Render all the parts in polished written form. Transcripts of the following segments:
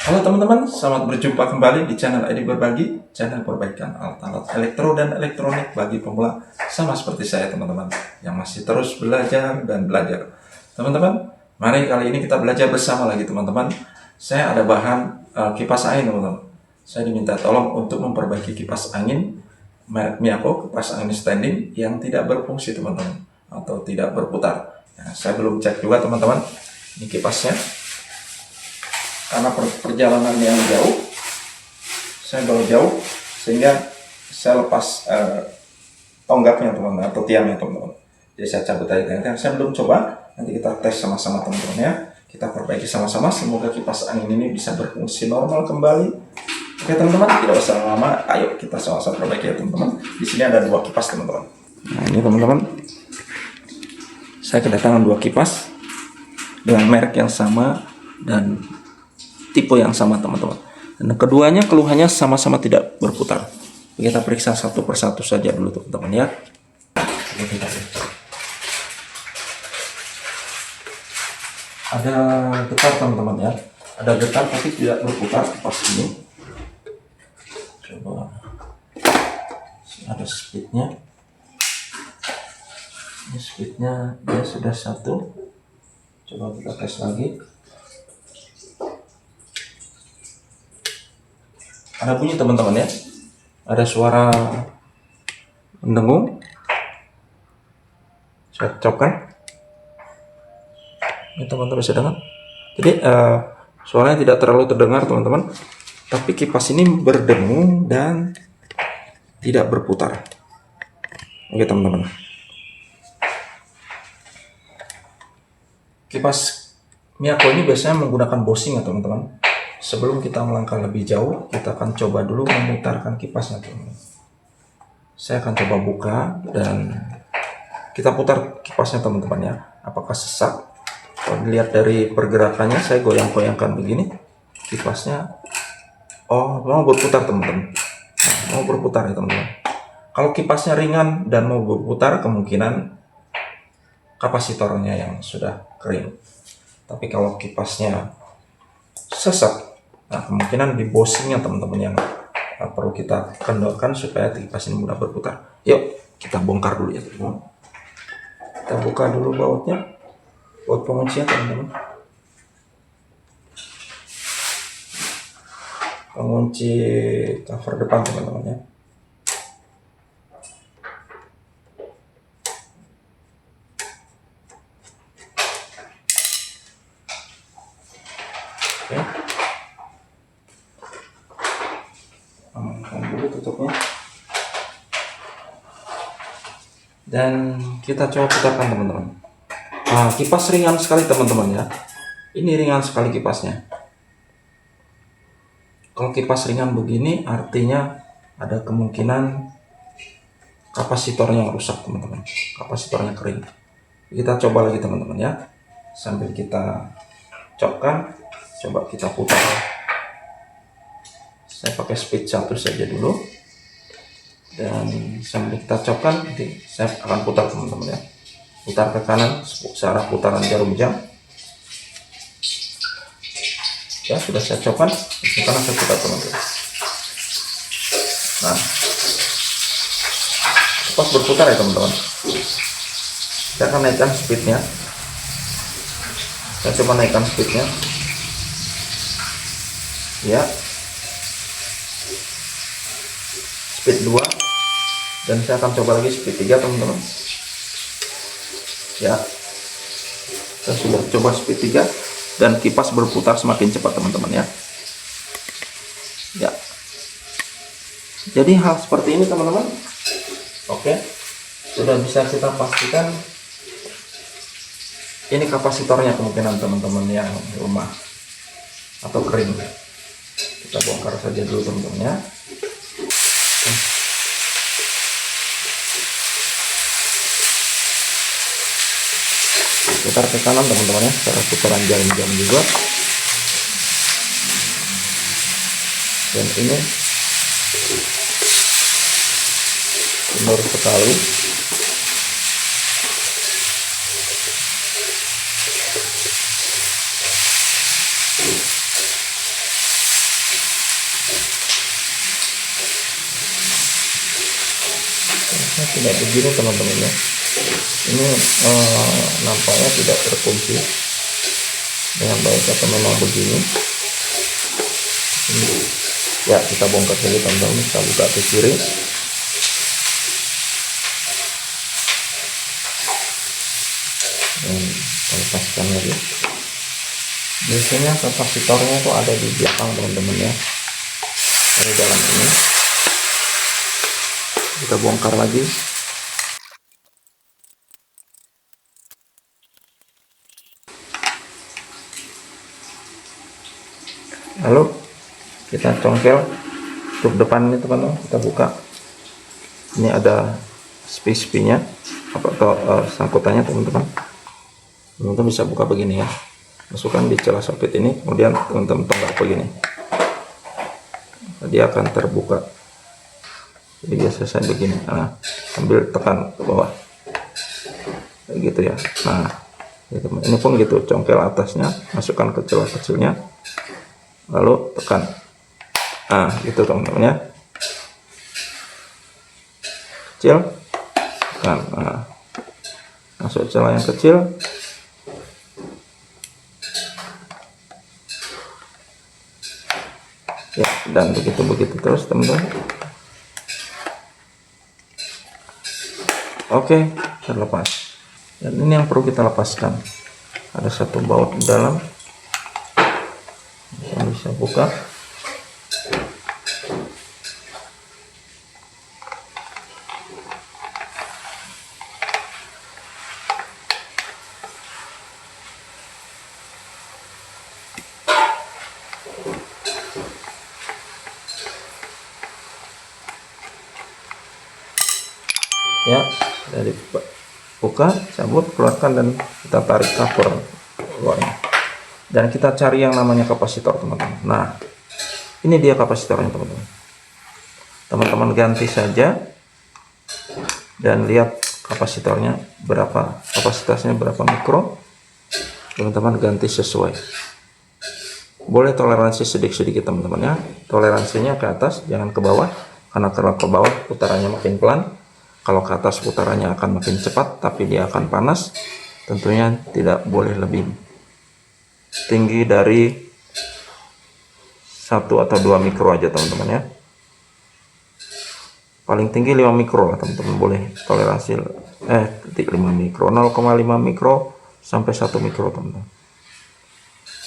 Halo teman-teman, selamat berjumpa kembali di channel Edi Berbagi, channel perbaikan alat-alat elektro dan elektronik bagi pemula sama seperti saya teman-teman yang masih terus belajar dan belajar. Teman-teman, mari kali ini kita belajar bersama lagi teman-teman. Saya ada bahan kipas angin teman-teman. Saya diminta tolong untuk memperbaiki kipas angin merek Miyako, kipas angin standing yang tidak berfungsi teman-teman atau tidak berputar. Nah, saya belum cek juga teman-teman. Ini kipasnya. Karena perjalanan yang jauh, saya bawa jauh sehingga saya lepas tonggaknya teman-teman atau tiangnya teman-teman. Jadi saya cabut tadi tiangnya. Saya belum coba, nanti kita tes sama-sama teman-teman ya. Kita perbaiki sama-sama. Semoga kipas angin ini bisa berfungsi normal kembali. Oke teman-teman, tidak usah lama. Ayo kita sama-sama perbaiki ya teman-teman. Di sini ada dua kipas teman-teman. Nah ini teman-teman, saya kedatangan dua kipas dengan merek yang sama dan tipe yang sama teman-teman. Dan keduanya keluhannya sama-sama tidak berputar. Kita periksa satu persatu saja dulu teman-teman ya. Ada getar teman-teman ya. Ada getar tapi tidak berputar kipas ini. Coba. Ada speednya. Ini speednya dia sudah 1. Coba kita tes lagi. Ada bunyi teman-teman ya, ada suara mendengung. Saya copkan. Ini teman-teman bisa dengar. Jadi suaranya tidak terlalu terdengar teman-teman, tapi kipas ini berdengung dan tidak berputar. Oke teman-teman. Kipas Miyako ini biasanya menggunakan bushing ya teman-teman. Sebelum kita melangkah lebih jauh, kita akan coba dulu memutarkan kipasnya teman-teman. Saya akan coba buka dan kita putar kipasnya teman-teman ya. Apakah sesak? Kalau dilihat dari pergerakannya, saya goyang-goyangkan begini, kipasnya mau berputar teman-teman. Nah, mau berputar ya teman-teman. Kalau kipasnya ringan dan mau berputar, kemungkinan kapasitornya yang sudah kering. Tapi kalau kipasnya sesak, nah kemungkinan di bushingnya teman-teman yang perlu kita kendorkan supaya kipas ini mudah berputar. Yuk kita bongkar dulu ya teman-teman. Kita buka dulu bautnya, baut penguncinya teman-teman. Pengunci cover depan teman-teman ya. Oke. Amankan dulu tutupnya. Dan kita coba putarkan teman-teman. Nah, kipas ringan sekali teman-teman ya. Ini ringan sekali kipasnya. Kalau kipas ringan begini artinya ada kemungkinan kapasitornya yang rusak teman-teman. Kapasitornya kering. Kita coba lagi teman-teman ya. Sambil kita copkan, coba kita putar. Saya pakai speed 1 saja dulu. Dan sambil kita copkan, nanti saya akan putar teman-teman ya. Putar ke kanan searah putaran jarum jam. Ya sudah saya copkan, ke kanan saya putar teman-teman. Nah, pas berputar ya teman-teman. Saya akan naikkan speednya. Saya coba naikkan speednya. Ya. Speed 2. Dan saya akan coba lagi speed 3 teman-teman. Ya. Saya sudah coba speed 3 dan kipas berputar semakin cepat teman-teman ya. Ya. Jadi hal seperti ini teman-teman. Oke. Sudah bisa kita pastikan ini kapasitornya kemungkinan teman-teman yang lemah atau kering. Kita bongkar saja dulu teman-teman ya. Putar ke kanan teman-teman ya, cara putaran jam-jam juga. Dan ini kendor sekali. harusnya tidak begini teman-teman ya. Ini nampaknya tidak terkunci dengan baik atau memang begini. Ini, ya kita bongkar dulu teman-teman, kita buka ke kiri. Dan kita lepaskan lagi. Biasanya kapasitornya itu ada di belakang teman-teman ya, dari dalam ini. Kita bongkar lagi. Lalu kita congkel tutup depan ini teman-teman, kita buka. Ini ada spee-nya atau sangkutannya teman-teman. Teman-teman bisa buka begini ya, masukkan di celah soket ini, kemudian teman-teman tonggak begini, dia akan terbuka. Jadi biasa saya begini, nah sambil tekan ke bawah kayak gitu ya. Nah gitu. Ini pun gitu, congkel atasnya, masukkan ke celah kecilnya, lalu tekan. Nah gitu teman-teman ya, kecil tekan. Nah, masuk celah yang kecil, ya, dan begitu terus teman-teman. Oke, terlepas. Dan ini yang perlu kita lepaskan, ada satu baut di dalam yang bisa buka. Ya, dari buka, cabut, keluarkan, dan kita tarik cover luarnya. Dan kita cari yang namanya kapasitor teman-teman. Nah ini dia kapasitornya teman-teman. Teman-teman ganti saja dan lihat kapasitornya berapa, kapasitasnya berapa mikro. Teman-teman ganti sesuai. Boleh toleransi sedikit-sedikit teman-teman ya. Toleransinya ke atas, jangan ke bawah, karena kalau ke bawah putarannya makin pelan. Kalau ke atas putarannya akan makin cepat, tapi dia akan panas. Tentunya tidak boleh lebih tinggi dari 1 atau 2 mikro aja teman-teman ya. Paling tinggi 5 mikro lah teman-teman, boleh toleransi 5 mikro, 0,5 mikro sampai 1 mikro teman-teman.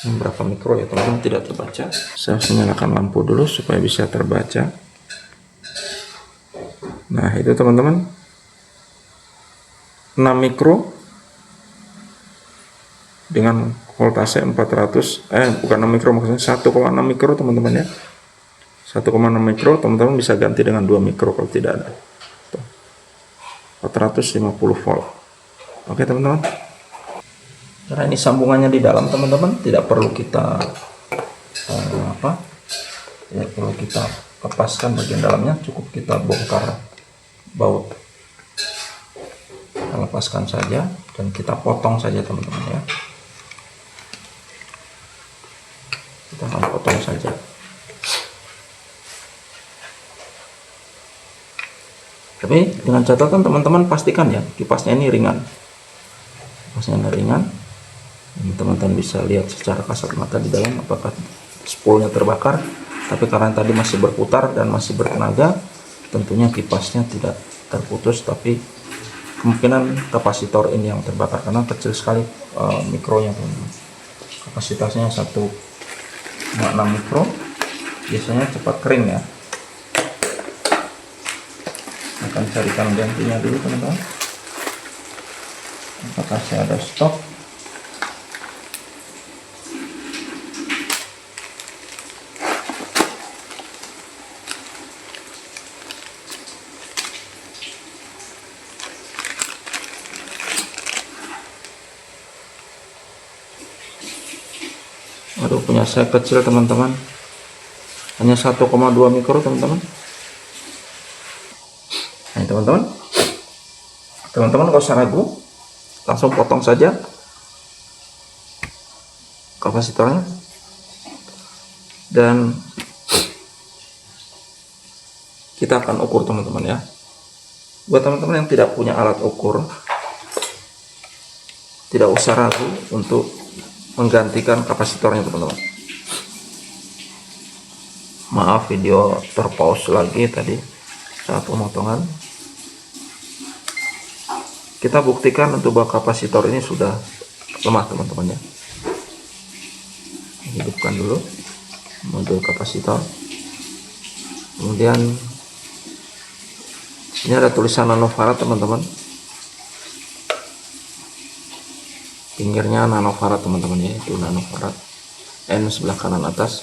Ini berapa mikro ya teman-teman, tidak terbaca. Saya harus menyalakan lampu dulu supaya bisa terbaca. Nah itu teman-teman, 6 mikro dengan voltase 400, bukan 6 mikro maksudnya 1,6 mikro teman-teman ya. 1,6 mikro teman-teman bisa ganti dengan 2 mikro kalau tidak ada. Tuh. 450 volt. Oke teman-teman. Karena ini sambungannya di dalam teman-teman, tidak perlu kita tidak perlu kita lepaskan bagian dalamnya, cukup kita bongkar baut. Kita lepaskan saja dan kita potong saja teman-teman ya. Kita akan potong saja. Tapi dengan catatan teman-teman pastikan ya, kipasnya ini ringan. Kipasnya ini ringan. Teman-teman bisa lihat secara kasat mata di dalam apakah spoolnya terbakar. Tapi karena tadi masih berputar dan masih bertenaga, tentunya kipasnya tidak terputus, tapi kemungkinan kapasitor ini yang terbakar karena kecil sekali mikronya teman-teman. Kapasitasnya 1,6 mikro, biasanya cepat kering ya. Akan carikan gantinya dulu teman-teman. Apakah saya ada stok? Aduh, punya saya kecil teman-teman, hanya 1,2 mikro teman-teman. Nah teman-teman kalau usah ragu, langsung potong saja kapasitornya dan kita akan ukur teman-teman ya. Buat teman-teman yang tidak punya alat ukur, tidak usah ragu untuk menggantikan kapasitornya teman-teman. Maaf video terpause lagi tadi saat pemotongan. Kita buktikan untuk bahwa kapasitor ini sudah lemah teman-teman ya. Hidupkan dulu modul kapasitor. Kemudian ini ada tulisan nanofarad teman-teman. Pinggirnya nanofarad teman-teman ya, itu nanofarad. N sebelah kanan atas.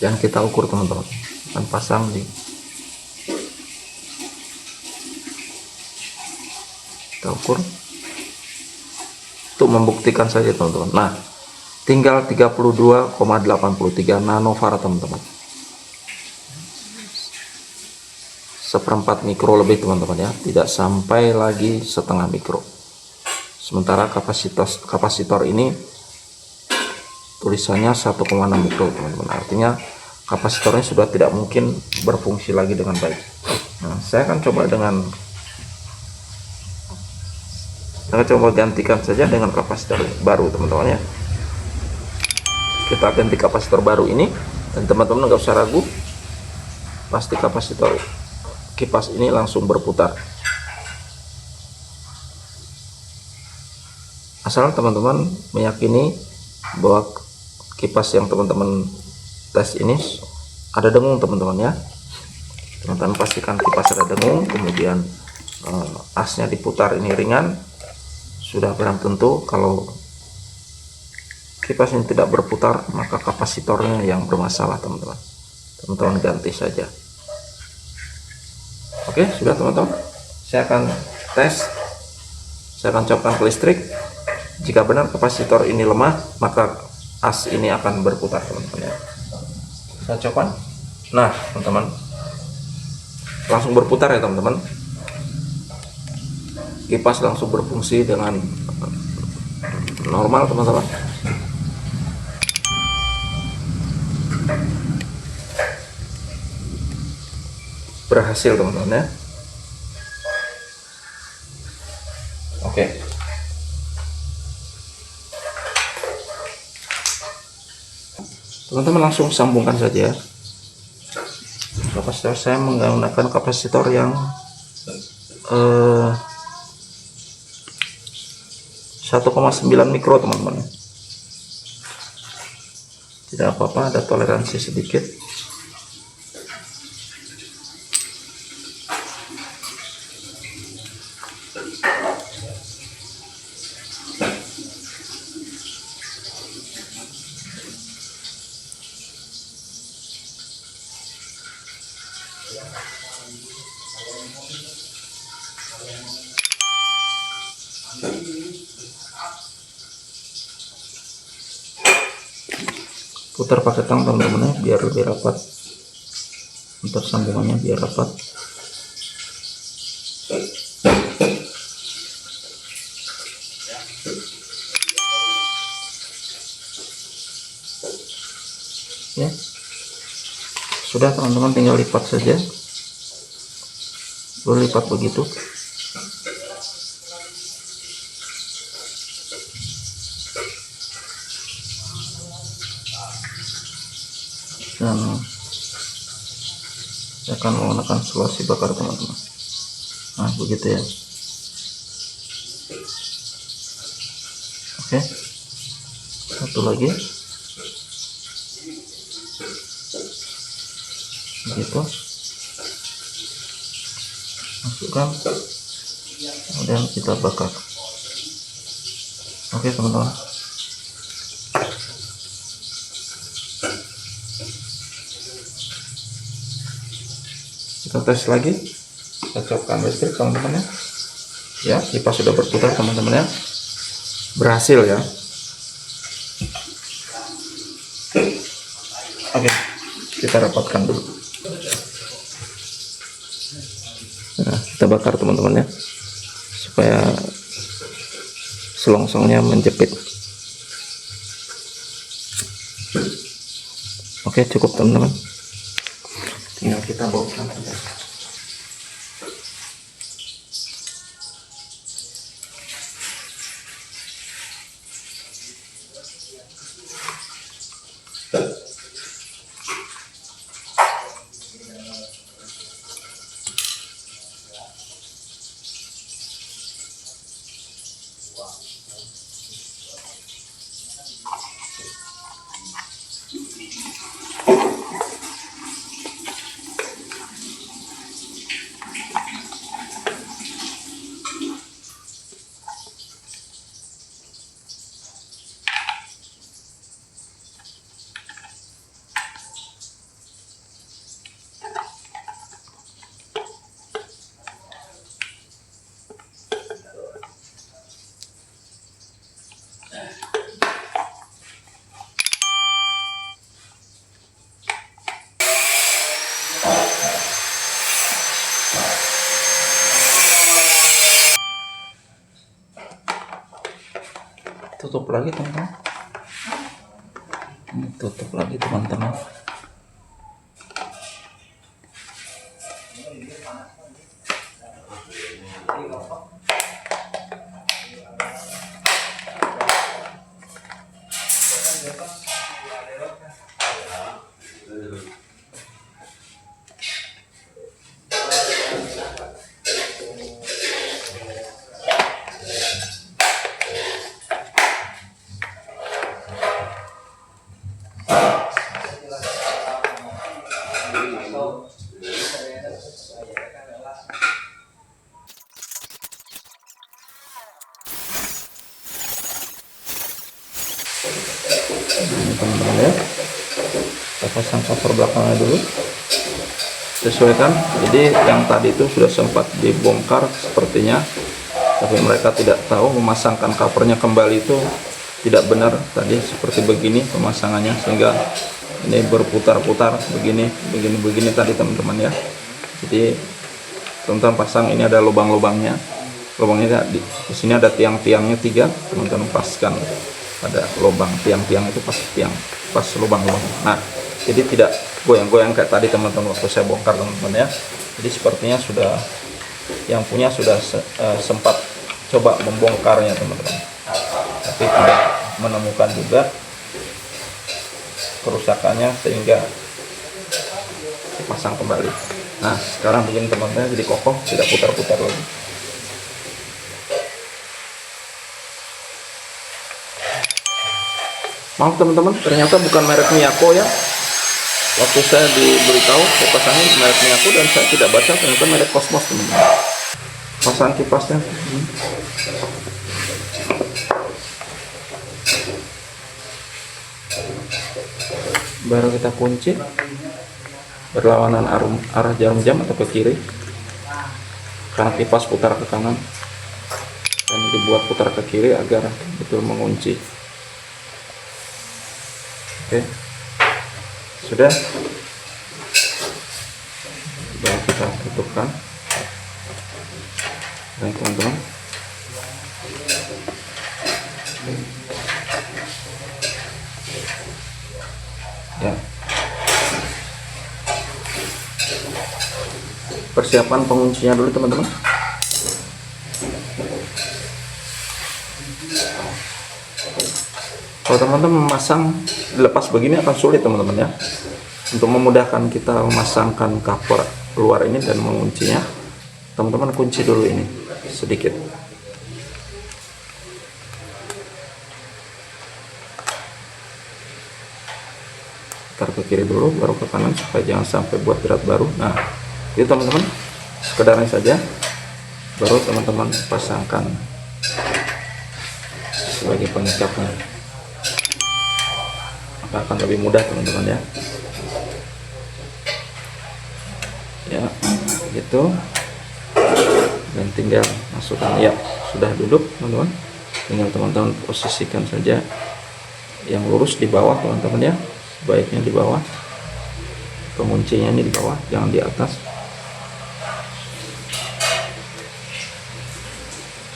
Dan kita ukur teman-teman, akan pasang di, kita ukur untuk membuktikan saja teman-teman. Nah, tinggal 32,83 nanofarad teman-teman, 1/4 mikro lebih teman-teman ya, tidak sampai lagi setengah mikro. Sementara kapasitor ini tulisannya 1,6 mikro teman-teman, artinya kapasitornya sudah tidak mungkin berfungsi lagi dengan baik. Nah, saya akan coba gantikan saja dengan kapasitor baru teman-teman ya. Kita ganti kapasitor baru ini, dan teman-teman nggak usah ragu, pasti kapasitor kipas ini langsung berputar. Asal teman-teman meyakini bahwa kipas yang teman-teman tes ini ada dengung teman-teman ya. Teman-teman pastikan kipas ada dengung, kemudian asnya diputar ini ringan. Sudah barang tentu kalau kipas ini tidak berputar, maka kapasitornya yang bermasalah teman-teman. Teman-teman ganti saja. Oke, sudah teman-teman. Saya akan tes. Saya akan colokkan ke listrik. Jika benar kapasitor ini lemah, maka as ini akan berputar teman-teman ya. Saya coba. Nah teman-teman, langsung berputar ya teman-teman. Kipas langsung berfungsi dengan normal teman-teman. Berhasil teman-teman ya. Oke. Teman-teman langsung sambungkan saja. Kapasitor saya menggunakan kapasitor yang 1,9 mikro teman-teman. Tidak apa-apa, ada toleransi sedikit. Putar pakai tang teman-teman ya, biar lebih rapat. Putar sambungannya biar rapat. Ya, sudah teman-teman, tinggal lipat saja. Boleh lipat begitu. Dan saya akan menggunakan selasi bakar teman-teman. Nah begitu ya. Oke, satu lagi begitu, masukkan, kemudian kita bakar. Oke teman-teman, kita tes lagi. Kita colokkan listrik teman-teman ya. Ya, kipas sudah berputar teman-teman ya, berhasil ya. Oke, kita rapatkan dulu. Nah, kita bakar teman-teman ya, supaya selongsongnya menjepit. Oke, cukup teman-teman, tinggal kita bongkar saja. Tutup lagi teman-teman, tutup lagi teman-teman. Ini teman-teman ya, kita pasang cover belakangnya dulu, sesuaikan. Jadi yang tadi itu sudah sempat dibongkar sepertinya, tapi mereka tidak tahu memasangkan covernya kembali itu tidak benar tadi seperti begini pemasangannya, sehingga ini berputar-putar begini tadi teman-teman ya. Jadi teman-teman pasang, ini ada lubang-lubangnya, di sini ada tiang-tiangnya 3, teman-teman paskan pada lubang tiang-tiang itu, pas lubang-lubang. Nah, jadi tidak goyang-goyang kayak tadi teman-teman waktu saya bongkar teman-teman ya. Jadi sepertinya sudah, yang punya sudah sempat coba membongkarnya teman-teman, tapi tidak menemukan juga kerusakannya sehingga dipasang kembali. Nah, sekarang begini teman-teman, jadi kokoh, tidak putar-putar lagi. Maaf teman-teman, ternyata bukan merek Miyako ya. Waktu saya diberitahu saya pasangin merek Miyako dan saya tidak baca, ternyata merek Cosmos teman-teman. Pasang kipasnya. Baru kita kunci berlawanan arah jarum jam atau ke kiri, karena kipas putar ke kanan, dan dibuat putar ke kiri agar betul mengunci. Oke, sudah. Baru kita tutupkan. Baik teman-teman. Ya. Persiapan penguncinya dulu teman-teman. Kalau teman-teman memasang dilepas begini akan sulit teman-teman ya. Untuk memudahkan kita memasangkan cover luar ini dan menguncinya, teman-teman kunci dulu ini sedikit. Putar ke kiri dulu, baru ke kanan supaya jangan sampai buat berat baru. Nah, itu teman-teman, sekedarnya saja. Baru teman-teman pasangkan sebagai pengikatnya, maka akan lebih mudah teman-teman ya. Ya, gitu. Dan tinggal masukkan, ya sudah duduk teman-teman. Tinggal teman-teman posisikan saja yang lurus di bawah teman-teman ya. Sebaiknya di bawah, penguncinya ini di bawah, jangan di atas,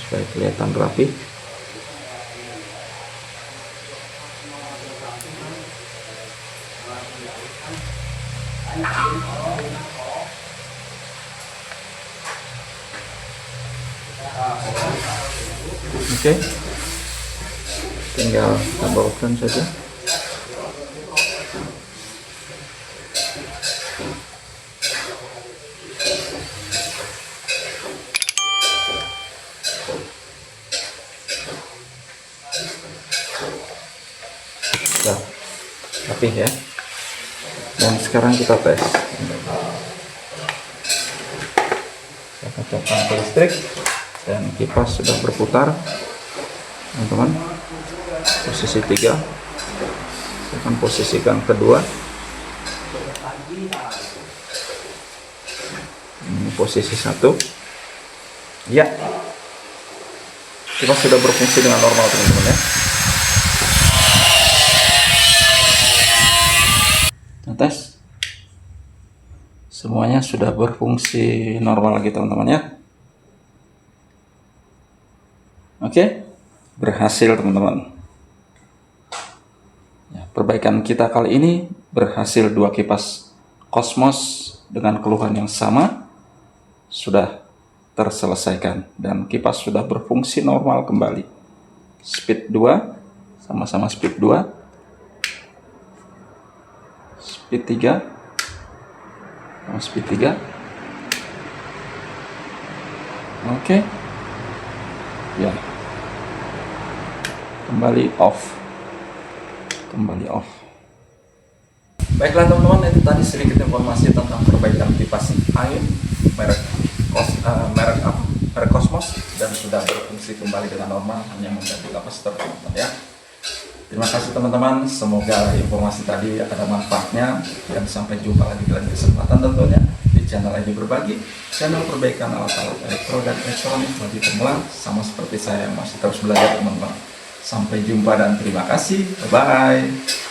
supaya kelihatan rapi. Oke, tinggal kita bautkan saja. Sudah rapih ya. Dan sekarang kita tes. Kita kacaukan ke listrik dan kipas sudah berputar, teman-teman. Posisi 3. Saya akan posisikan kedua. Ini posisi 1. Ya, kipas sudah berfungsi dengan normal, teman-teman ya. Tes, semuanya sudah berfungsi normal lagi, teman-teman ya. Oke, berhasil, teman-teman ya. Perbaikan kita kali ini berhasil. 2 kipas Cosmos dengan keluhan yang sama sudah terselesaikan dan kipas sudah berfungsi normal kembali. Speed 2, sama-sama speed 2, speed 3, speed 3. Oke. Ya. Kembali off. Baiklah teman-teman, itu tadi sedikit informasi tentang perbaikan kipas angin merek Cosmos dan sudah berfungsi kembali dengan normal, hanya mengganti kapasitor, teman-teman ya. Terima kasih teman-teman, semoga informasi tadi ada manfaatnya dan sampai jumpa lagi dalam kesempatan tentunya di channel ID Berbagi, channel perbaikan alat-alat elektro dan elektronik bagi pemula sama seperti saya yang masih terus belajar, teman-teman. Sampai jumpa dan terima kasih, bye-bye.